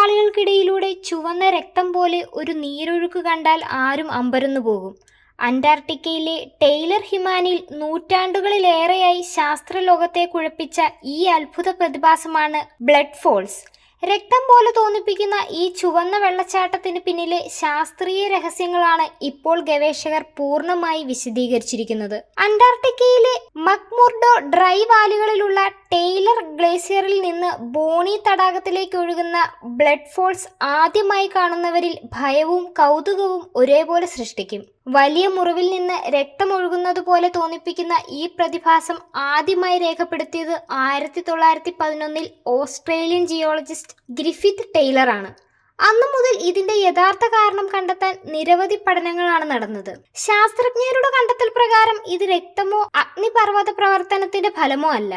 മഞ്ഞുപാളികൾക്കിടയിലൂടെ ചുവന്ന രക്തം പോലെ ഒരു നീരൊഴുക്ക് കണ്ടാൽ ആരും അമ്പരന്നു പോകും. അന്റാർട്ടിക്കയിലെ ടെയ്ലർ ഹിമാനിയിൽ നൂറ്റാണ്ടുകളിലേറെയായി ശാസ്ത്രലോകത്തെ കുഴപ്പിച്ച ഈ അത്ഭുത പ്രതിഭാസമാണ് ബ്ലഡ് ഫോൾസ്. രക്തം പോലെ തോന്നിപ്പിക്കുന്ന ഈ ചുവന്ന വെള്ളച്ചാട്ടത്തിന് പിന്നിലെ ശാസ്ത്രീയ രഹസ്യങ്ങളാണ് ഇപ്പോൾ ഗവേഷകർ പൂർണ്ണമായി വിശദീകരിച്ചിരിക്കുന്നത്. അന്റാർട്ടിക്കയിലെ മക്മുർഡോ ഡ്രൈ വാലികളിലുള്ള ടെയ്ലർ ഗ്ലേസിയറിൽ നിന്ന് ബോണി തടാകത്തിലേക്ക് ഒഴുകുന്ന ബ്ലഡ് ഫോൾസ് ആദ്യമായി കാണുന്നവരിൽ ഭയവും കൗതുകവും ഒരേപോലെ സൃഷ്ടിക്കും. വലിയ മുറിവിൽ നിന്ന് രക്തമൊഴുകുന്നത് പോലെ തോന്നിപ്പിക്കുന്ന ഈ പ്രതിഭാസം ആദ്യമായി രേഖപ്പെടുത്തിയത് 1911 ഓസ്ട്രേലിയൻ ജിയോളജിസ്റ്റ് ഗ്രിഫിത്ത് ടെയ്ലറാണ്. അന്നു മുതൽ ഇതിന്റെ യഥാർത്ഥ കാരണം കണ്ടെത്താൻ നിരവധി പഠനങ്ങളാണ് നടന്നത്. ശാസ്ത്രജ്ഞരുടെ കണ്ടെത്തൽ പ്രകാരം ഇത് രക്തമോ അഗ്നിപർവ്വത പ്രവർത്തനത്തിന്റെ ഫലമോ അല്ല.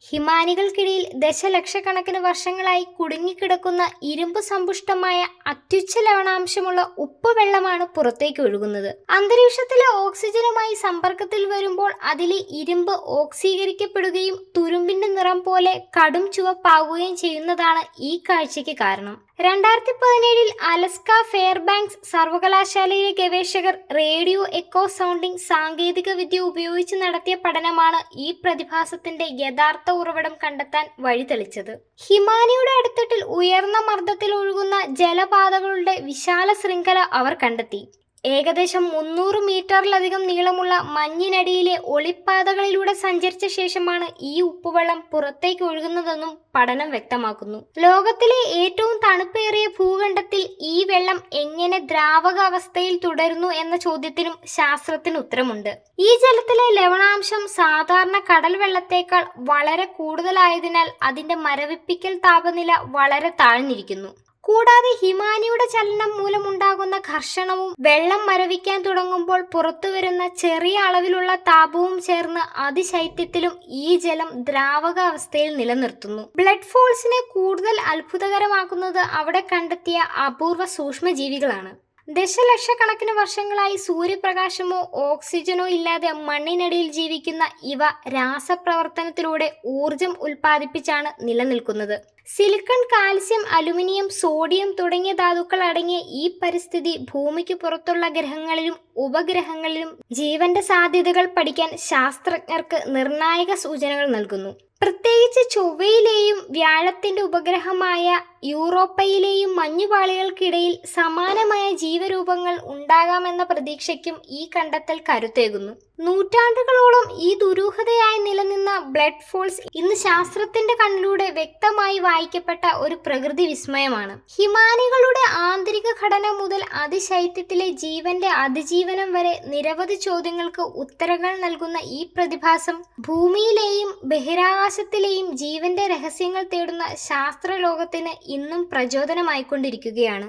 ഹിമാനികൾക്കിടയിൽ ദശലക്ഷക്കണക്കിന് വർഷങ്ങളായി കുടുങ്ങിക്കിടക്കുന്ന ഇരുമ്പ് സമ്പുഷ്ടമായ അത്യുച്ഛ ലവണാംശമുള്ള ഉപ്പ് വെള്ളമാണ് പുറത്തേക്ക് ഒഴുകുന്നത്. അന്തരീക്ഷത്തിലെ ഓക്സിജനുമായി സമ്പർക്കത്തിൽ വരുമ്പോൾ അതിലെ ഇരുമ്പ് ഓക്സീകരിക്കപ്പെടുകയും തുരുമ്പിന്റെ നിറം പോലെ കടും ചുവപ്പാകുകയും ചെയ്യുന്നതാണ് ഈ കാഴ്ചയ്ക്ക് കാരണം. 2017 അലസ്ക ഫെയർബാങ്ക്സ് സർവകലാശാലയിലെ ഗവേഷകർ റേഡിയോ എക്കോ സൗണ്ടിംഗ് സാങ്കേതിക വിദ്യ ഉപയോഗിച്ച് നടത്തിയ പഠനമാണ് ഈ പ്രതിഭാസത്തിന്റെ യഥാർത്ഥ ഉറവിടം കണ്ടെത്താൻ വഴിതെളിച്ചത്. ഹിമാനിയുടെ അടിത്തട്ടിൽ ഉയർന്ന മർദ്ദത്തിൽ ഒഴുകുന്ന ജലപാതകളുടെ വിശാല ശൃംഖല അവർ കണ്ടെത്തി. ഏകദേശം 300 മീറ്ററിലധികം നീളമുള്ള മഞ്ഞിനടിയിലെ ഒളിപ്പാതകളിലൂടെ സഞ്ചരിച്ച ശേഷമാണ് ഈ ഉപ്പുവെള്ളം പുറത്തേക്ക് ഒഴുകുന്നതെന്നും പഠനം വ്യക്തമാക്കുന്നു. ലോകത്തിലെ ഏറ്റവും തണുപ്പേറിയ ഭൂഖണ്ഡത്തിൽ ഈ വെള്ളം എങ്ങനെ ദ്രാവക അവസ്ഥയിൽ തുടരുന്നു എന്ന ചോദ്യത്തിനും ശാസ്ത്രത്തിന് ഉത്തരമുണ്ട്. ഈ ജലത്തിലെ ലവണാംശം സാധാരണ കടൽ വെള്ളത്തേക്കാൾ വളരെ കൂടുതലായതിനാൽ അതിന്റെ മരവിപ്പിക്കൽ താപനില വളരെ താഴ്ന്നിരിക്കുന്നു. കൂടാതെ ഹിമാനിയുടെ ചലനം മൂലമുണ്ടാകുന്ന ഘർഷണവും വെള്ളം മരവിക്കാൻ തുടങ്ങുമ്പോൾ പുറത്തുവരുന്ന ചെറിയ അളവിലുള്ള താപവും ചേർന്ന് അതിശൈത്യത്തിലും ഈ ജലം ദ്രാവക അവസ്ഥയിൽ നിലനിർത്തുന്നു. ബ്ലഡ് ഫോൾസിനെ കൂടുതൽ അത്ഭുതകരമാക്കുന്നത് അവിടെ കണ്ടെത്തിയ അപൂർവ സൂക്ഷ്മജീവികളാണ്. ദശലക്ഷക്കണക്കിന് വർഷങ്ങളായി സൂര്യപ്രകാശമോ ഓക്സിജനോ ഇല്ലാതെ മണ്ണിനടിയിൽ ജീവിക്കുന്ന ഇവ രാസപ്രവർത്തനത്തിലൂടെ ഊർജം ഉൽപ്പാദിപ്പിച്ചാണ് നിലനിൽക്കുന്നത്. സിലിക്കൺ, കാൽസ്യം, അലുമിനിയം, സോഡിയം തുടങ്ങിയ ധാതുക്കൾ അടങ്ങിയ ഈ പരിസ്ഥിതി ഭൂമിക്ക് പുറത്തുള്ള ഗ്രഹങ്ങളിലും ഉപഗ്രഹങ്ങളിലും ജീവന്റെ സാധ്യതകൾ പഠിക്കാൻ ശാസ്ത്രജ്ഞർക്ക് നിർണായക സൂചനകൾ നൽകുന്നു. പ്രത്യേകിച്ച് ചൊവ്വയിലെയും വ്യാഴത്തിന്റെ ഉപഗ്രഹമായ യൂറോപ്പയിലെയും മഞ്ഞുപാളികൾക്കിടയിൽ സമാനമായ ജീവരൂപങ്ങൾ ഉണ്ടാകാമെന്ന പ്രതീക്ഷയ്ക്കും ഈ കണ്ടെത്തൽ കരുത്തേകുന്നു. നൂറ്റാണ്ടുകളോളം ഈ ദുരൂഹതയായി നിലനിന്ന ബ്ലഡ് ഫോൾസ് ഇന്ന് ശാസ്ത്രത്തിന്റെ കണ്ണിലൂടെ വ്യക്തമായി വായിക്കപ്പെട്ട ഒരു പ്രകൃതി വിസ്മയമാണ്. ഹിമാനികളുടെ ആന്തരിക ഘടന മുതൽ അതിശൈത്യത്തിലെ ജീവന്റെ അതിജീവനം വരെ നിരവധി ചോദ്യങ്ങൾക്ക് ഉത്തരങ്ങൾ നൽകുന്ന ഈ പ്രതിഭാസം ഭൂമിയിലെയും ബഹിരാകാശത്തിലെയും ജീവന്റെ രഹസ്യങ്ങൾ തേടുന്ന ശാസ്ത്രലോകത്തിന് ഇന്നും പ്രചോദനമായിക്കൊണ്ടിരിക്കുകയാണ്.